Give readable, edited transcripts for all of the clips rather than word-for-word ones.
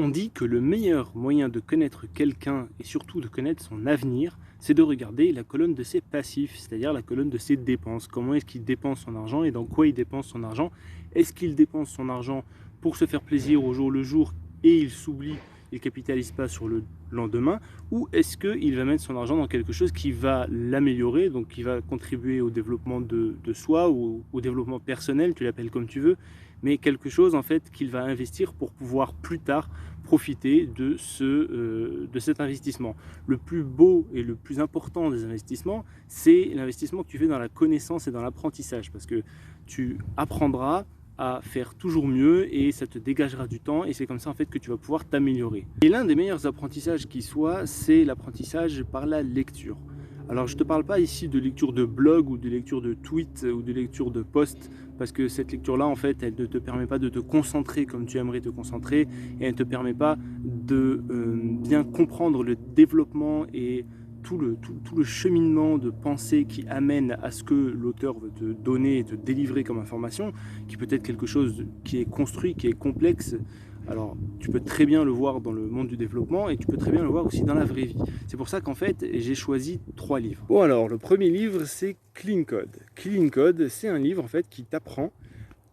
On dit que le meilleur moyen de connaître quelqu'un et surtout de connaître son avenir, c'est de regarder la colonne de ses passifs, c'est-à-dire la colonne de ses dépenses. Comment est-ce qu'il dépense son argent et dans quoi il dépense son argent? Est-ce qu'il dépense son argent pour se faire plaisir au jour le jour et il s'oublie, il ne capitalise pas sur le lendemain? Ou est-ce qu'il va mettre son argent dans quelque chose qui va l'améliorer, donc qui va contribuer au développement de soi ou au développement personnel, tu l'appelles comme tu veux, mais quelque chose en fait qu'il va investir pour pouvoir plus tard profiter de cet investissement. Le plus beau et le plus important des investissements, c'est l'investissement que tu fais dans la connaissance et dans l'apprentissage, parce que tu apprendras à faire toujours mieux et ça te dégagera du temps et c'est comme ça en fait que tu vas pouvoir t'améliorer. Et l'un des meilleurs apprentissages qui soit, c'est l'apprentissage par la lecture. Alors je ne te parle pas ici de lecture de blog ou de lecture de tweets ou de lecture de posts, parce que cette lecture-là, en fait, elle ne te permet pas de te concentrer comme tu aimerais te concentrer, et elle ne te permet pas de bien comprendre le développement et tout le cheminement de pensée qui amène à ce que l'auteur veut te donner et te délivrer comme information, qui peut être quelque chose qui est construit, qui est complexe. Alors, tu peux très bien le voir dans le monde du développement et tu peux très bien le voir aussi dans la vraie vie. C'est pour ça qu'en fait, j'ai choisi 3 livres. Bon alors, le premier livre, c'est Clean Code. Clean Code, c'est un livre en fait qui t'apprend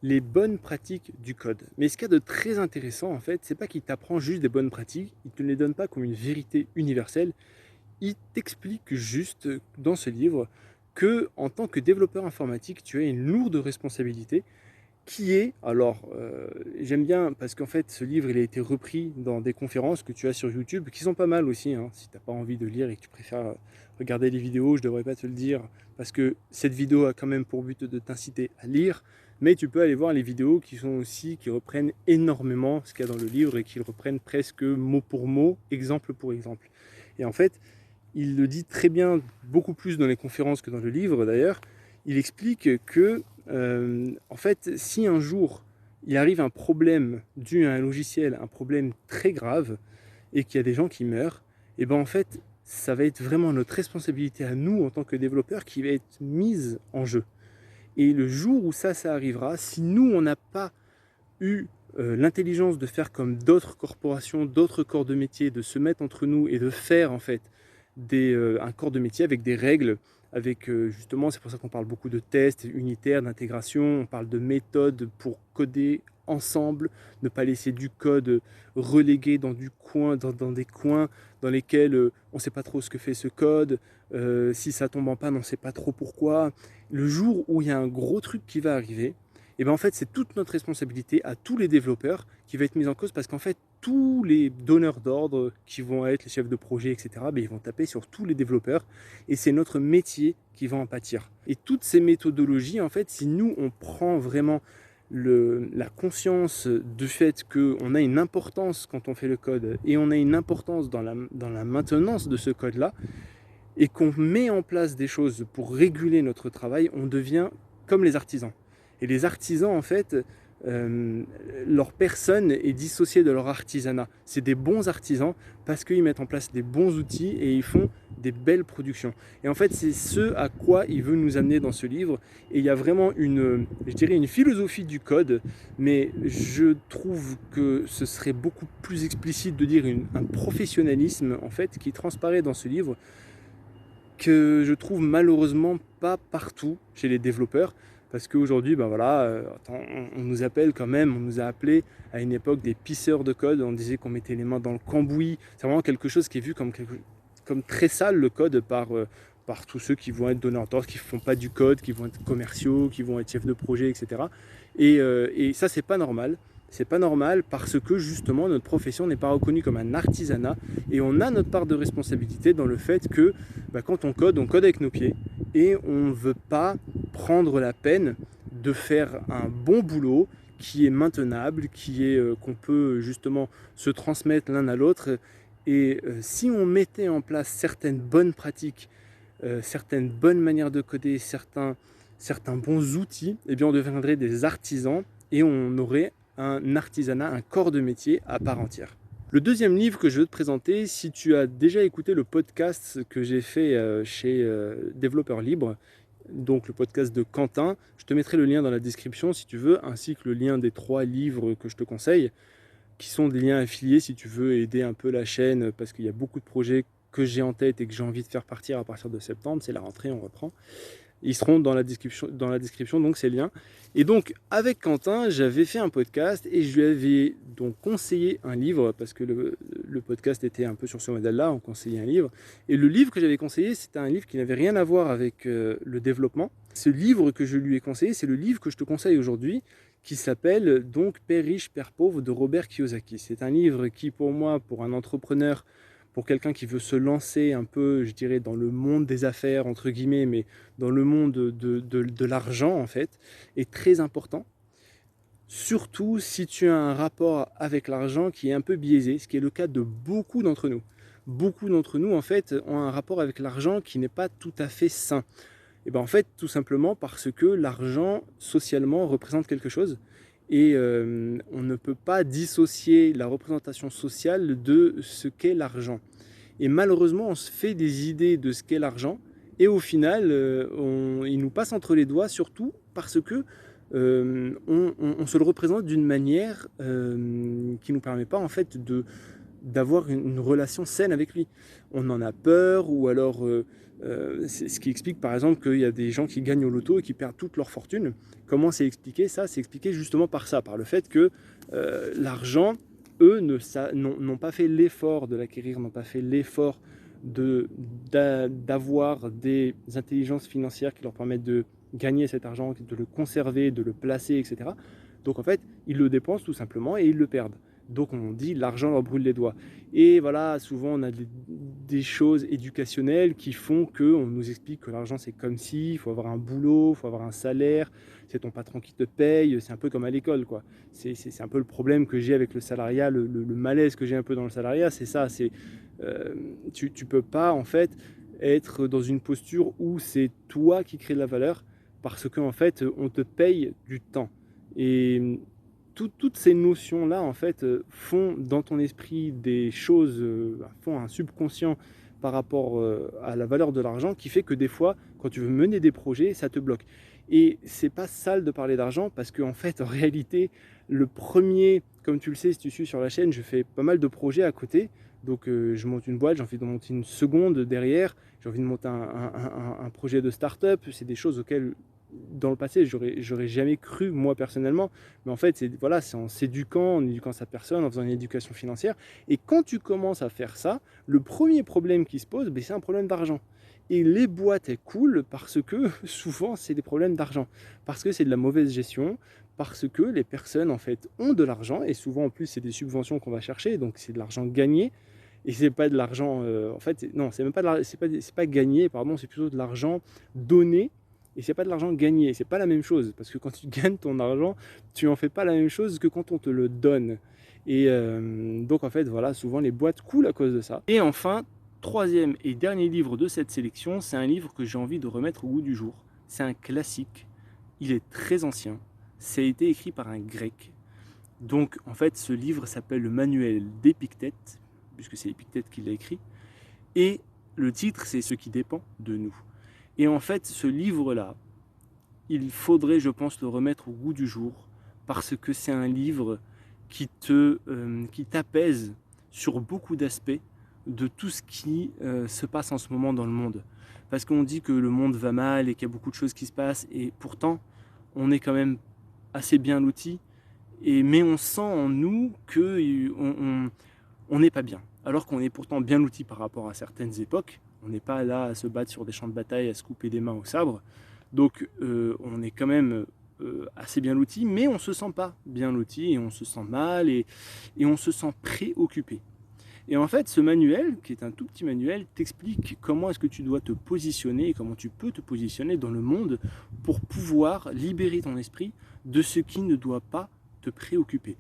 les bonnes pratiques du code. Mais ce qu'il y a de très intéressant en fait, c'est pas qu'il t'apprend juste des bonnes pratiques, il te les donne pas comme une vérité universelle, il t'explique juste dans ce livre que en tant que développeur informatique, tu as une lourde responsabilité qui est, alors j'aime bien parce qu'en fait ce livre il a été repris dans des conférences que tu as sur YouTube qui sont pas mal aussi, hein. Si tu n'as pas envie de lire et que tu préfères regarder les vidéos, je ne devrais pas te le dire parce que cette vidéo a quand même pour but de t'inciter à lire, mais tu peux aller voir les vidéos qui sont aussi, qui reprennent énormément ce qu'il y a dans le livre et qui reprennent presque mot pour mot, exemple pour exemple. Et en fait, il le dit très bien, beaucoup plus dans les conférences que dans le livre d'ailleurs. Il explique que, en fait, si un jour il arrive un problème dû à un logiciel, un problème très grave, et qu'il y a des gens qui meurent, et ben en fait, ça va être vraiment notre responsabilité à nous en tant que développeurs qui va être mise en jeu. Et le jour où ça arrivera, si nous on n'a pas eu l'intelligence de faire comme d'autres corporations, d'autres corps de métier, de se mettre entre nous et de faire en fait un corps de métier avec des règles, avec justement, c'est pour ça qu'on parle beaucoup de tests unitaires, d'intégration, on parle de méthodes pour coder ensemble, ne pas laisser du code relégué dans dans des coins dans lesquels on ne sait pas trop ce que fait ce code, si ça tombe en panne, on ne sait pas trop pourquoi. Le jour où il y a un gros truc qui va arriver, et bien en fait c'est toute notre responsabilité à tous les développeurs qui va être mise en cause parce qu'en fait tous les donneurs d'ordre qui vont être les chefs de projet, etc., ben, ils vont taper sur tous les développeurs et c'est notre métier qui va en pâtir. Et toutes ces méthodologies, en fait, si nous on prend vraiment la conscience du fait qu'on a une importance quand on fait le code et on a une importance dans la maintenance de ce code-là et qu'on met en place des choses pour réguler notre travail, on devient comme les artisans. Et les artisans, en fait, leur personne est dissociée de leur artisanat. C'est des bons artisans parce qu'ils mettent en place des bons outils et ils font des belles productions. Et en fait, c'est ce à quoi il veut nous amener dans ce livre. Et il y a vraiment je dirais une philosophie du code, mais je trouve que ce serait beaucoup plus explicite de dire un professionnalisme, en fait, qui transparaît dans ce livre, que je trouve malheureusement pas partout chez les développeurs. Parce qu'aujourd'hui, ben voilà, on nous appelle quand même, on nous a appelé à une époque des pisseurs de code, on disait qu'on mettait les mains dans le cambouis. C'est vraiment quelque chose qui est vu comme très sale le code par tous ceux qui vont être donneurs d'ordre, qui ne font pas du code, qui vont être commerciaux, qui vont être chefs de projet, etc. Et ça, c'est pas normal. C'est pas normal parce que justement notre profession n'est pas reconnue comme un artisanat et on a notre part de responsabilité dans le fait que quand on code avec nos pieds et on ne veut pas prendre la peine de faire un bon boulot qui est maintenable, qu'on peut justement se transmettre l'un à l'autre. Et si on mettait en place certaines bonnes pratiques, certaines bonnes manières de coder, certains bons outils, eh bien on deviendrait des artisans et on aurait un artisanat, un corps de métier à part entière. Le deuxième livre que je veux te présenter, si tu as déjà écouté le podcast que j'ai fait chez Développeurs Libres, donc le podcast de Quentin, je te mettrai le lien dans la description si tu veux, ainsi que le lien des 3 livres que je te conseille. qui sont des liens affiliés si tu veux aider un peu la chaîne, parce qu'il y a beaucoup de projets que j'ai en tête et que j'ai envie de faire partir à partir de septembre. C'est la rentrée, on reprend. Ils seront dans la description, donc ces liens. Et donc avec Quentin, j'avais fait un podcast et je lui avais donc conseillé un livre, parce que le podcast était un peu sur ce modèle-là, on conseillait un livre. Et le livre que j'avais conseillé, c'était un livre qui n'avait rien à voir avec le développement. Ce livre que je lui ai conseillé, c'est le livre que je te conseille aujourd'hui, qui s'appelle donc Père riche, Père pauvre de Robert Kiyosaki. C'est un livre qui, pour moi, pour un entrepreneur, pour quelqu'un qui veut se lancer un peu, je dirais, dans le monde des affaires, entre guillemets, mais dans le monde de l'argent, en fait, est très important. Surtout si tu as un rapport avec l'argent qui est un peu biaisé, ce qui est le cas de beaucoup d'entre nous. Beaucoup d'entre nous, en fait, ont un rapport avec l'argent qui n'est pas tout à fait sain. Et bien, en fait, tout simplement parce que l'argent, socialement, représente quelque chose. Et on ne peut pas dissocier la représentation sociale de ce qu'est l'argent. Et malheureusement, on se fait des idées de ce qu'est l'argent, et au final, il nous passe entre les doigts, surtout parce que on se le représente d'une manière qui ne nous permet pas en fait d'avoir une relation saine avec lui. On en a peur, ou alors c'est ce qui explique par exemple qu'il y a des gens qui gagnent au loto et qui perdent toute leur fortune. Comment c'est expliqué ça? C'est expliqué justement par ça, par le fait que l'argent, eux, n'ont pas fait l'effort de l'acquérir, n'ont pas fait l'effort d'avoir des intelligences financières qui leur permettent de gagner cet argent, de le conserver, de le placer, etc. Donc en fait, ils le dépensent tout simplement et ils le perdent. Donc on dit l'argent leur brûle les doigts. Et voilà, souvent on a des choses éducationnelles qui font qu'on nous explique que l'argent c'est comme si, il faut avoir un boulot, il faut avoir un salaire, c'est ton patron qui te paye, c'est un peu comme à l'école, quoi. C'est un peu le problème que j'ai avec le salariat, le malaise que j'ai un peu dans le salariat, c'est ça, tu peux pas en fait être dans une posture où c'est toi qui crée de la valeur, parce qu'en fait on te paye du temps. Et toutes ces notions-là, en fait, font dans ton esprit des choses, font un subconscient par rapport à la valeur de l'argent, qui fait que des fois, quand tu veux mener des projets, ça te bloque. Et c'est pas sale de parler d'argent, parce qu'en fait, en réalité, le premier, comme tu le sais, si tu suis sur la chaîne, je fais pas mal de projets à côté. Donc je monte une boîte, j'ai envie de monter une seconde derrière, j'ai envie de monter un projet de start-up. C'est des choses auxquelles dans le passé j'aurais jamais cru moi personnellement, mais en fait voilà, c'est en s'éduquant, en éduquant sa personne, en faisant une éducation financière. Et quand tu commences à faire ça, le premier problème qui se pose, c'est un problème d'argent. Et les boîtes elles coulent parce que souvent c'est des problèmes d'argent, parce que c'est de la mauvaise gestion, parce que les personnes en fait ont de l'argent, et souvent en plus c'est des subventions qu'on va chercher, donc c'est de l'argent gagné. Et c'est pas de l'argent, en fait, non, c'est même pas, c'est pas gagné, pardon, c'est plutôt de l'argent donné. Et c'est pas de l'argent gagné, c'est pas la même chose, parce que quand tu gagnes ton argent, tu en fais pas la même chose que quand on te le donne. Et donc en fait, voilà, souvent les boîtes coulent à cause de ça. Et enfin, troisième et dernier livre de cette sélection, c'est un livre que j'ai envie de remettre au goût du jour. C'est un classique, il est très ancien, ça a été écrit par un grec. Donc en fait, ce livre s'appelle le Manuel d'Épictète, puisque c'est Épictète qui l'a écrit, et le titre, c'est Ce qui dépend de nous. Et en fait, ce livre-là, il faudrait, je pense, le remettre au goût du jour, parce que c'est un livre qui t'apaise sur beaucoup d'aspects de tout ce qui se passe en ce moment dans le monde. Parce qu'on dit que le monde va mal et qu'il y a beaucoup de choses qui se passent, et pourtant, on est quand même assez bien loti, mais on sent en nous qu'on n'est pas bien, alors qu'on est pourtant bien loti par rapport à certaines époques. On n'est pas là à se battre sur des champs de bataille, à se couper des mains au sabre. Donc on est quand même assez bien loti, mais on ne se sent pas bien loti, et on se sent mal, et on se sent préoccupé. Et en fait, ce manuel, qui est un tout petit manuel, t'explique comment est-ce que tu dois te positionner, et comment tu peux te positionner dans le monde pour pouvoir libérer ton esprit de ce qui ne doit pas te préoccuper.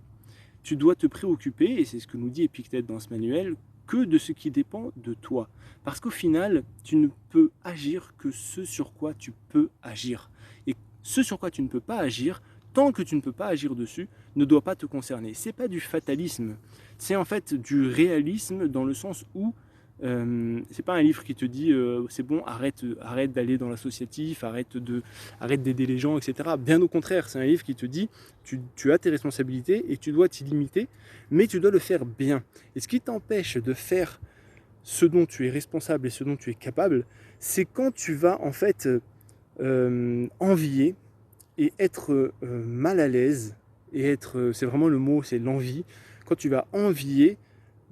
Tu dois te préoccuper, et c'est ce que nous dit Épictète dans ce manuel, que de ce qui dépend de toi. Parce qu'au final, tu ne peux agir que ce sur quoi tu peux agir. Et ce sur quoi tu ne peux pas agir, tant que tu ne peux pas agir dessus, ne doit pas te concerner. C'est pas du fatalisme, c'est en fait du réalisme, dans le sens où C'est pas un livre qui te dit c'est bon, arrête d'aller dans l'associatif, arrête d'aider les gens, etc. Bien au contraire, c'est un livre qui te dit tu as tes responsabilités et tu dois t'y limiter, mais tu dois le faire bien. Et ce qui t'empêche de faire ce dont tu es responsable et ce dont tu es capable, c'est quand tu vas en fait envier et être mal à l'aise, et être, c'est vraiment le mot, c'est l'envie, quand tu vas envier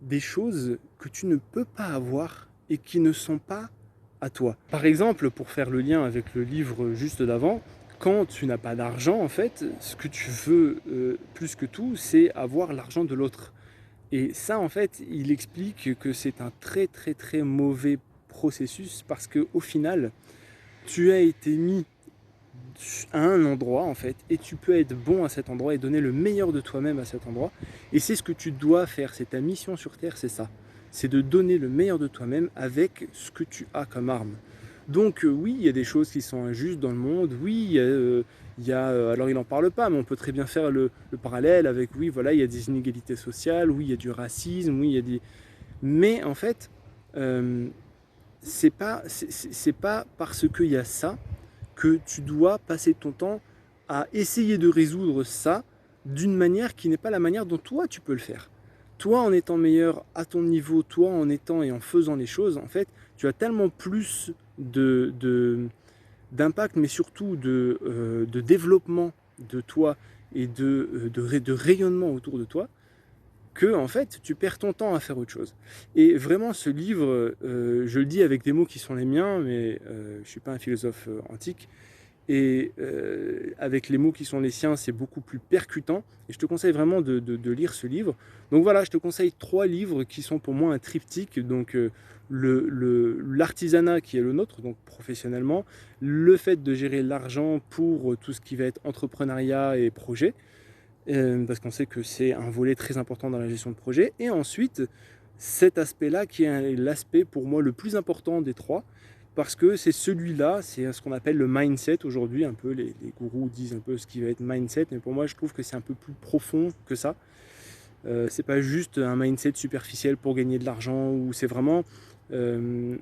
des choses que tu ne peux pas avoir et qui ne sont pas à toi. Par exemple, pour faire le lien avec le livre juste d'avant, quand tu n'as pas d'argent, en fait, ce que tu veux plus que tout, c'est avoir l'argent de l'autre. Et ça, en fait, il explique que c'est un très très très mauvais processus parce que au final, tu as été mis à un endroit en fait et tu peux être bon à cet endroit et donner le meilleur de toi-même à cet endroit, et c'est ce que tu dois faire, c'est ta mission sur terre, c'est ça, c'est de donner le meilleur de toi-même avec ce que tu as comme arme. Donc oui, il y a des choses qui sont injustes dans le monde, oui, alors il n'en parle pas, mais on peut très bien faire le parallèle avec, oui, voilà, il y a des inégalités sociales, oui, il y a du racisme, oui, il y a des... Mais en fait, euh, c'est pas parce qu'il y a ça que tu dois passer ton temps à essayer de résoudre ça d'une manière qui n'est pas la manière dont toi tu peux le faire. Toi, en étant meilleur à ton niveau, toi en étant et en faisant les choses, en fait, tu as tellement plus d'impact, mais surtout de développement de toi et de rayonnement autour de toi, que en fait tu perds ton temps à faire autre chose. Et vraiment ce livre, je le dis avec des mots qui sont les miens, mais je ne suis pas un philosophe antique, et avec les mots qui sont les siens, c'est beaucoup plus percutant, et je te conseille vraiment de lire ce livre. Donc voilà, je te conseille 3 livres qui sont pour moi un triptyque, donc l'artisanat qui est le nôtre, donc professionnellement, le fait de gérer l'argent pour tout ce qui va être entrepreneuriat et projet, parce qu'on sait que c'est un volet très important dans la gestion de projet. Et ensuite, cet aspect-là qui est l'aspect pour moi le plus important des 3, parce que c'est celui-là, c'est ce qu'on appelle le mindset aujourd'hui, un peu les gourous disent un peu ce qui va être mindset, mais pour moi je trouve que c'est un peu plus profond que ça. C'est pas juste un mindset superficiel pour gagner de l'argent, ou c'est vraiment une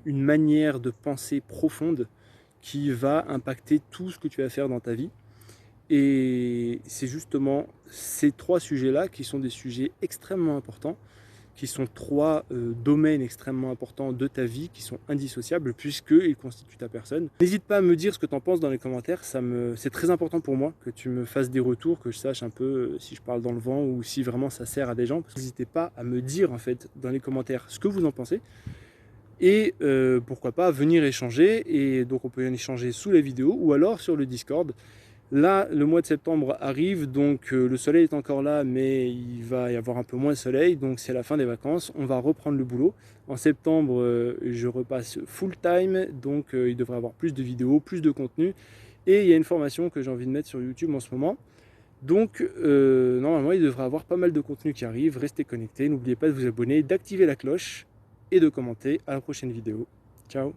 manière de penser profonde qui va impacter tout ce que tu vas faire dans ta vie. Et c'est justement ces 3 sujets-là qui sont des sujets extrêmement importants, qui sont 3 domaines extrêmement importants de ta vie, qui sont indissociables puisqu'ils constituent ta personne. N'hésite pas à me dire ce que tu en penses dans les commentaires, c'est très important pour moi que tu me fasses des retours, que je sache un peu si je parle dans le vent ou si vraiment ça sert à des gens. N'hésitez pas à me dire en fait dans les commentaires ce que vous en pensez. Et pourquoi pas venir échanger, et donc on peut en échanger sous la vidéo ou alors sur le Discord. Là, le mois de septembre arrive, donc le soleil est encore là, mais il va y avoir un peu moins de soleil, donc c'est la fin des vacances, on va reprendre le boulot. En septembre, je repasse full time, donc il devrait y avoir plus de vidéos, plus de contenu, et il y a une formation que j'ai envie de mettre sur YouTube en ce moment. Donc normalement, il devrait y avoir pas mal de contenu qui arrive, restez connectés, n'oubliez pas de vous abonner, d'activer la cloche et de commenter. À la prochaine vidéo. Ciao.